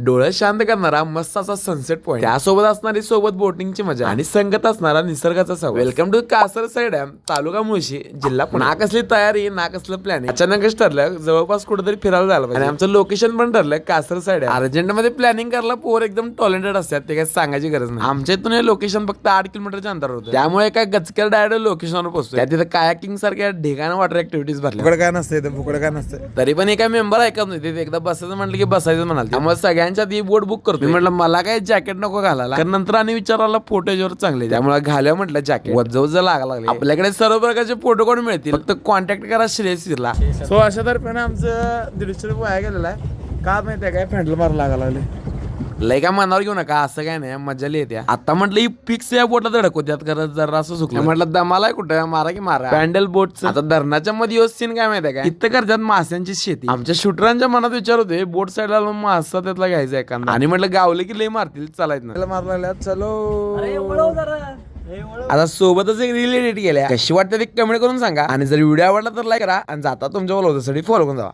डोळे शांत करणारा मस्त असा सनसेट पॉइंट, त्यासोबत असणारी सोबत बोटिंगची मजा आणि संगत असणारा निसर्गाचा सहवास. वेलकम टू कासरसाई डॅम, तालुका मुळशी, जिल्हा पुणे. ना कसली तयारी ना कसलं प्लॅनिंग, अचानकच ठरलं जवळपास कुठेतरी फिरायला जायला पाहिजे. आणि आमचं लोकेशन पण ठरलं कासरसाई डॅम. अर्जंट मध्ये प्लॅनिंग करायला पोर एकदम टॅलेंटेड असतात, ते काय सांगायची गरज नाही. आमच्या इथून हे लोकेशन फक्त 8 किलोमीटरच्या अंतर होतं, त्यामुळे काय गचकर डायरेक्ट लोकेशनवर पोहोचतो. तिथे कायाकिंग सारख्या ढेगानं वॉटर ऍक्टिव्हिटीज भरल्या. फुकड काय नसते, फुकड काय नसते. तरी पण एका मेंबर ऐकत नाही, ते एकदा बसायचं म्हटलं की बसायचं म्हणाल. त्यामुळे सगळ्यांच्या ती बोट बुक करतो. मी म्हटलं मला काय जॅकेट नको घालायला, कारण नंतर आणि विचारायला फोटोजवर चांगले, त्यामुळे घाल्या म्हटलं जॅकेट. वजवज लागला. आपल्याकडे सर्व प्रकारचे फोटो कोण मिळतील, फक्त कॉन्टॅक्ट करा श्रेयसला. सो अशा तर्फे आमचं 150 रुपये वाया गेलेला आहे. का माहितीये काय, फॅन्डल मारायला लागला. लय काय मनावर घेऊ नका, असं काय नाही, मजा येते. आता म्हटलं ही फिक्स या बोटात धडकवत्यात, करत जरा असं सुकलं. म्हटलं दमाला कुठं मारा की मारा पॅन्डल बोट. आता धरणाच्या मध्ये सीन काय माहितीये काय, इथं करतात माशांची शेती. आमच्या शूटरांच्या मनात विचार होते बोट साईडला मासा त्यातला घ्यायचा एखादा, आणि म्हटलं गावले की लय मारतील, चालायचं मारला. चलो आता सोबतच एक रील एडिट केल्या, कशी वाटते ते कमेंट करून सांगा. आणि जर व्हिडिओ आवडला तर लाईक करा, आणि जाता तुमच्या बोलवण्यासाठी फॉलो करून जावा.